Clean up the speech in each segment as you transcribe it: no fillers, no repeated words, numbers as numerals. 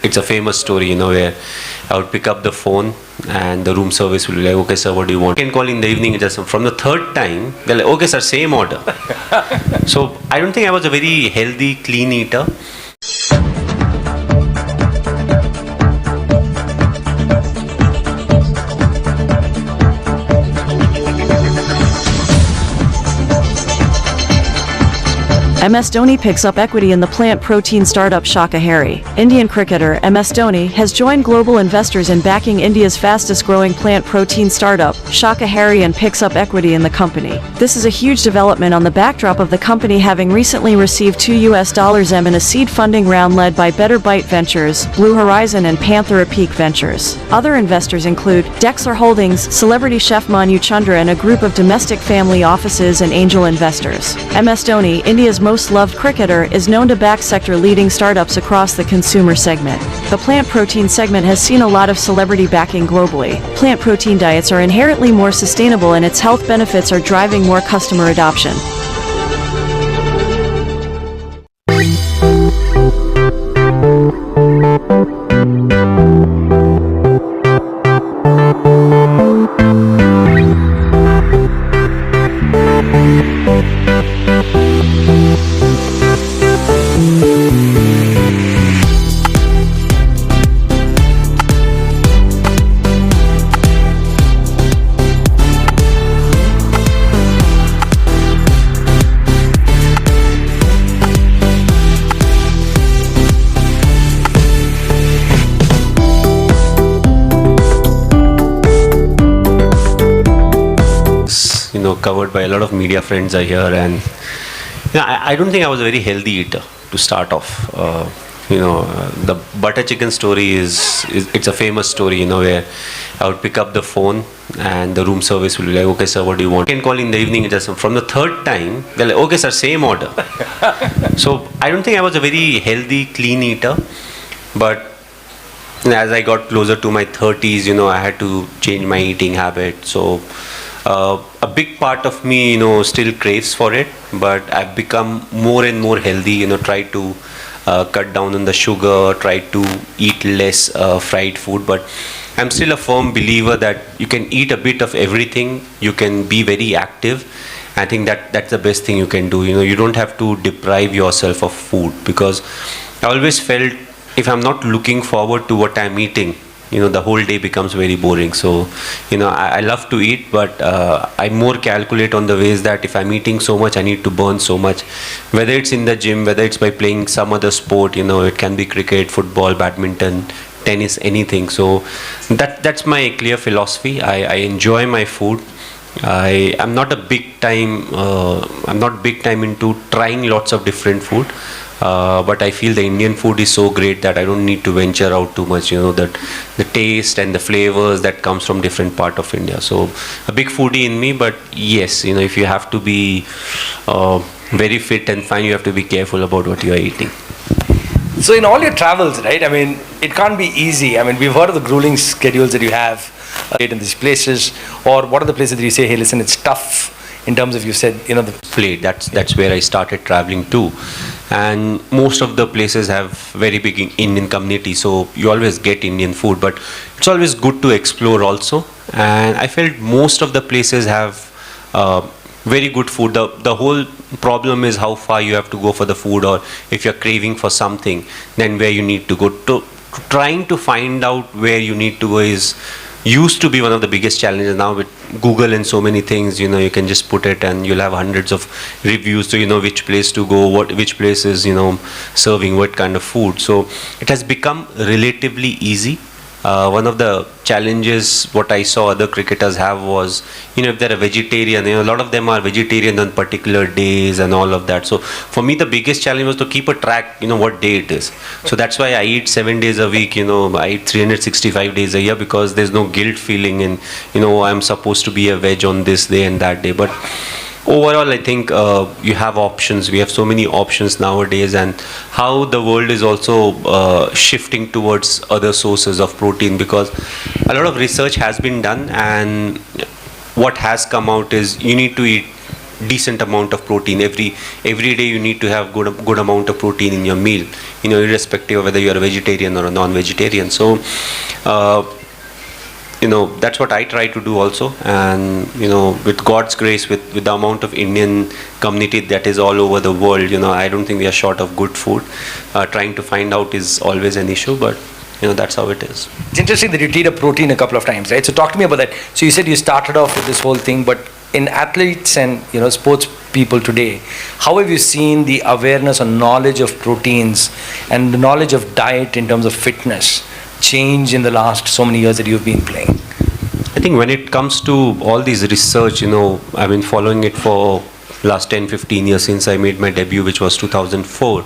It's a famous story, where I would pick up the phone and the room service will be like, okay, sir, what do you want? I can call in the evening, just from the third time, they're like, okay, sir, same order. So I don't think I was a very healthy, clean eater. MS Dhoni picks up equity in the plant protein startup Shaka. Indian cricketer MS Dhoni has joined global investors in backing India's fastest-growing plant protein startup, Shaka, and picks up equity in the company. This is a huge development on the backdrop of the company having recently received $2 million in a seed funding round led by Better Bite Ventures, Blue Horizon and Panthera Peak Ventures. Other investors include Dexler Holdings, celebrity chef Manu Chandra and a group of domestic family offices and angel investors. MS Dhoni, India's most loved cricketer, is known to back sector-leading startups across the consumer segment. The plant protein segment has seen a lot of celebrity backing globally. Plant protein diets are inherently more sustainable and its health benefits are driving more customer adoption. Covered by a lot of media friends are here, and I don't think I was a very healthy eater to start off. The butter chicken story is it's a famous story, where I would pick up the phone and the room service will be like, okay, sir, what do you want? I can call in the evening, just from the third time, they're like, okay, sir, same order. So I don't think I was a very healthy, clean eater, but as I got closer to my 30s, I had to change my eating habit. So a big part of me, still craves for it, but I've become more and more healthy, try to cut down on the sugar, try to eat less fried food, but I'm still a firm believer that you can eat a bit of everything, you can be very active. I think that's the best thing you can do. You don't have to deprive yourself of food, because I always felt if I'm not looking forward to what I'm eating, the whole day becomes very boring. So, I love to eat, but I more calculate on the ways that if I'm eating so much, I need to burn so much. Whether it's in the gym, whether it's by playing some other sport, it can be cricket, football, badminton, tennis, anything. So that's my clear philosophy. I enjoy my food. I'm not big time into trying lots of different food. But I feel the Indian food is so great that I don't need to venture out too much, that the taste and the flavors that comes from different part of India. So a big foodie in me, but yes, if you have to be very fit and fine, you have to be careful about what you are eating. So in all your travels, right, it can't be easy. We've heard of the grueling schedules that you have in these places, or what are the places that you say, hey, listen, it's tough in terms of, you said, the plate. That's where I started traveling too. And most of the places have very big Indian community, so you always get Indian food, but it's always good to explore also. And I felt most of the places have very good food. The whole problem is how far you have to go for the food, or if you're craving for something, then where you need to go. Trying to find out where you need to go used to be one of the biggest challenges. Now with Google and so many things, you can just put it and you'll have hundreds of reviews, so you know which place to go, which place is serving what kind of food. So it has become relatively easy. One of the challenges what I saw other cricketers have was, if they're a vegetarian, a lot of them are vegetarian on particular days and all of that. So for me, the biggest challenge was to keep a track, what day it is. So that's why I eat 7 days a week, I eat 365 days a year, because there's no guilt feeling in, I'm supposed to be a veg on this day and that day. But overall, I think you have options. We have so many options nowadays, and how the world is also shifting towards other sources of protein, because a lot of research has been done, and what has come out is you need to eat decent amount of protein. Every day you need to have good amount of protein in your meal, irrespective of whether you are a vegetarian or a non-vegetarian. So that's what I try to do also. And with God's grace, with the amount of Indian community that is all over the world, I don't think we are short of good food. Trying to find out is always an issue, but that's how it is. It's interesting that you eat a protein a couple of times, right? So talk to me about that. So you said you started off with this whole thing, but in athletes and sports people today, how have you seen the awareness or knowledge of proteins and the knowledge of diet in terms of fitness change in the last so many years that you've been playing? I think when it comes to all these research, I've been following it for last 10-15 years since I made my debut, which was 2004,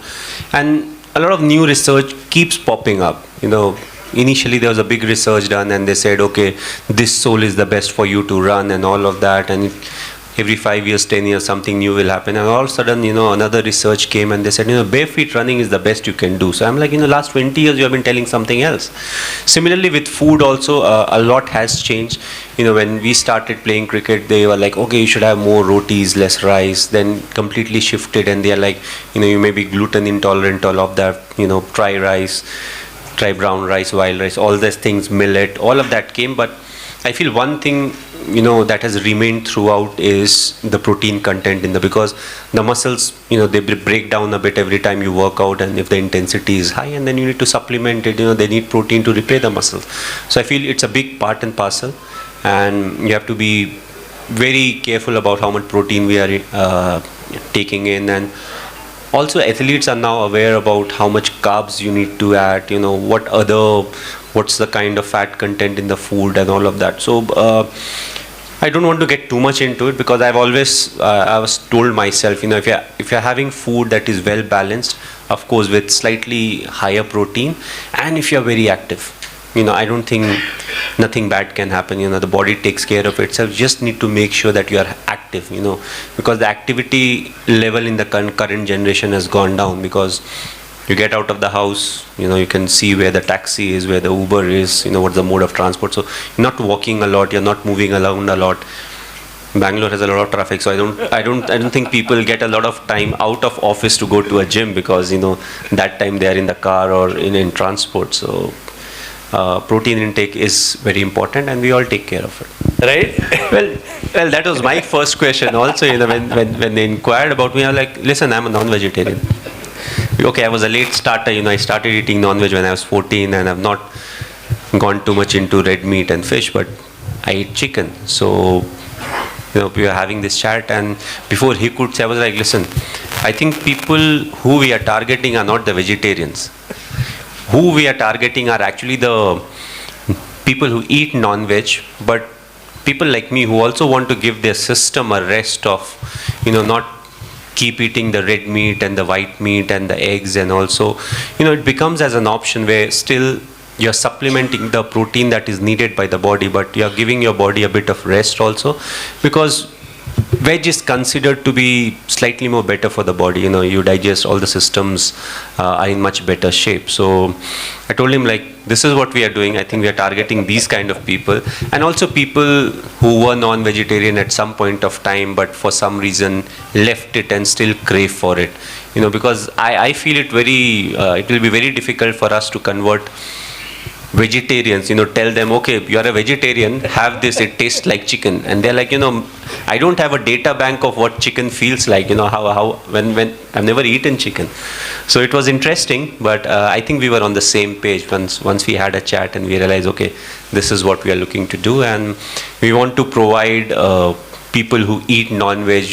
and a lot of new research keeps popping up. Initially there was a big research done and they said, okay, this sole is the best for you to run and all of that, and every 5 years, 10 years, something new will happen. And all of a sudden, another research came and they said, bare feet running is the best you can do. So I'm like, last 20 years you have been telling something else. Similarly with food also, a lot has changed. When we started playing cricket, they were like, okay, you should have more rotis, less rice. Then completely shifted and they are like, you may be gluten intolerant, all of that, try rice, try brown rice, wild rice, all these things, millet, all of that came. But I feel one thing that has remained throughout is the protein content because the muscles, they break down a bit every time you work out, and if the intensity is high, and then you need to supplement it, they need protein to repair the muscles. So I feel it's a big part and parcel, and you have to be very careful about how much protein we are taking in. And also athletes are now aware about how much carbs you need to add, what's the kind of fat content in the food and all of that. So I don't want to get too much into it because I've always I was told myself, if you're having food that is well balanced, of course with slightly higher protein, and if you're very active, I don't think nothing bad can happen. The body takes care of itself. Just need to make sure that you are active, because the activity level in the current generation has gone down. Because you get out of the house, you can see where the taxi is, where the Uber is, what's the mode of transport. So you're not walking a lot, you're not moving around a lot. Bangalore has a lot of traffic, so I don't think people get a lot of time out of office to go to a gym because that time they are in the car or in transport. So protein intake is very important, and we all take care of it. Right? Well, that was my first question. Also, when they inquired about me, I was like, listen, I'm a non-vegetarian. Okay, I was a late starter. I started eating non-veg when I was 14, and I've not gone too much into red meat and fish, but I eat chicken. So, we were having this chat, and before he could say, I was like, listen, I think people who we are targeting are not the vegetarians. Who we are targeting are actually the people who eat non-veg, but people like me who also want to give their system a rest of, not keep eating the red meat and the white meat and the eggs, and also, it becomes as an option where still you're supplementing the protein that is needed by the body, but you're giving your body a bit of rest also, because veg is considered to be slightly more better for the body. You digest, all the systems are in much better shape. So I told him, like, this is what we are doing. I think we are targeting these kind of people, and also people who were non-vegetarian at some point of time, but for some reason left it and still crave for it. Because I feel it will be very difficult for us to convert vegetarians, tell them, okay, you are a vegetarian, have this, it tastes like chicken, and they're like, I don't have a data bank of what chicken feels like, how when I've never eaten chicken. So it was interesting, but I think we were on the same page once we had a chat and we realized, okay, this is what we are looking to do, and we want to provide people who eat non-veg,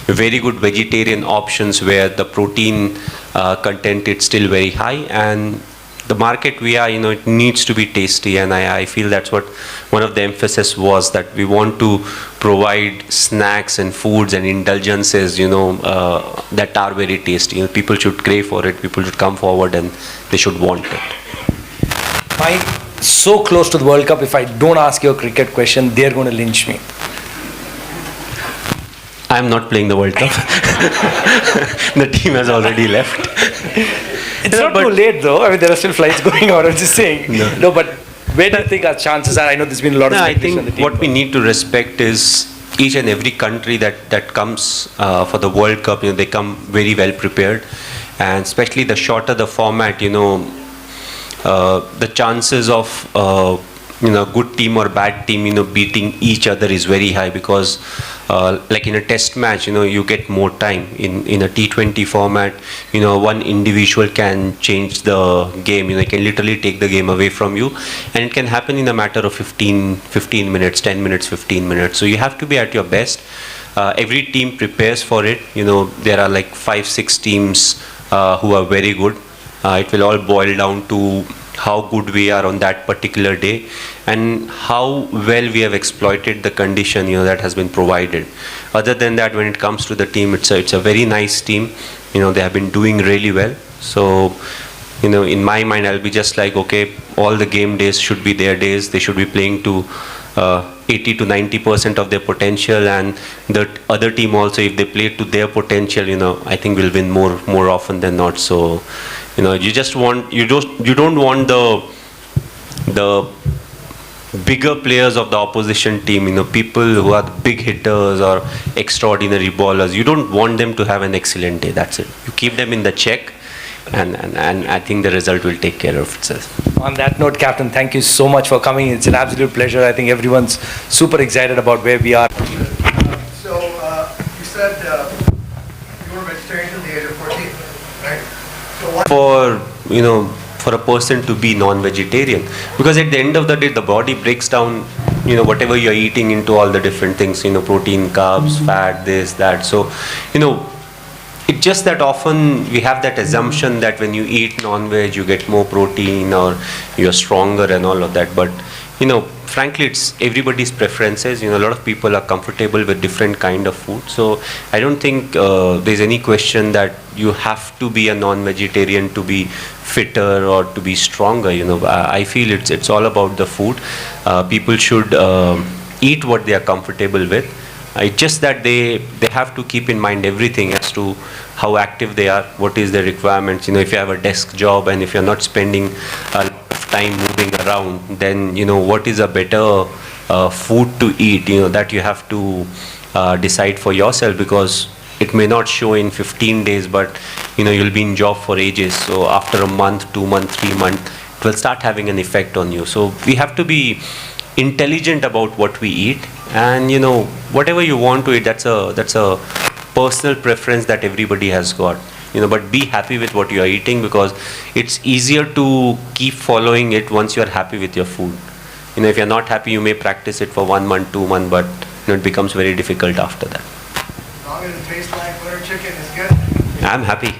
very good vegetarian options where the protein content is still very high, and the market we are, it needs to be tasty, and I feel that's what one of the emphasis was, that we want to provide snacks and foods and indulgences, that are very tasty. People should crave for it, people should come forward and they should want it. I'm so close to the World Cup, if I don't ask you a cricket question, they're going to lynch me. I'm not playing the World Cup. The team has already left. It's not too late though. I mean, there are still flights going on. I'm just saying. No, but where do you think our chances are? I know there's been a lot of speculation on the team. I think what we need to respect is each and every country that comes for the World Cup, they come very well prepared, and especially the shorter the format, the chances of good team or bad team beating each other is very high, because like in a test match, you get more time. In a T20 format, one individual can change the game. It can literally take the game away from you, and it can happen in a matter of 15 minutes, 10 minutes, 15 minutes. So you have to be at your best. Every team prepares for it. There are like 5-6 teams who are very good. It will all boil down to how good we are on that particular day, and how well we have exploited the condition that has been provided. Other than that, when it comes to the team, it's a very nice team. They have been doing really well. So in my mind, I'll be just like, okay, all the game days should be their days. They should be playing to 80 to 90% of their potential, and the other team also, if they play to their potential, I think will win more often than not. So you don't want the bigger players of the opposition team, people who are the big hitters or extraordinary ballers. You don't want them to have an excellent day. That's it. You keep them in the check, and I think the result will take care of itself. On that note, Captain, thank you so much for coming. It's an absolute pleasure. I think everyone's super excited about where we are. So you said you were vegetarian till the age of 14, right? So what? For a person to be non-vegetarian, because at the end of the day, the body breaks down whatever you're eating into all the different things, protein, carbs, fat, this, that. So it's just that often we have that assumption that when you eat non-veg, you get more protein or you're stronger and all of that. But frankly, it's everybody's preferences. A lot of people are comfortable with different kind of food. So I don't think there's any question that you have to be a non-vegetarian to be fitter or to be stronger. I feel it's all about the food. People should eat what they are comfortable with. It's just that they have to keep in mind everything as to how active they are, what is their requirements. If you have a desk job and if you're not spending a lot of time moving around, then what is a better food to eat, that you have to decide for yourself, because it may not show in 15 days, but you'll be in job for ages. So after a month, 2 months, 3 months, it will start having an effect on you. So we have to be intelligent about what we eat, and whatever you want to eat, that's a personal preference that everybody has got. But be happy with what you are eating, because it's easier to keep following it once you are happy with your food. If you're not happy, you may practice it for 1 month, 2 months, but it becomes very difficult after that. As long as it tastes like butter chicken, it's good. I'm happy.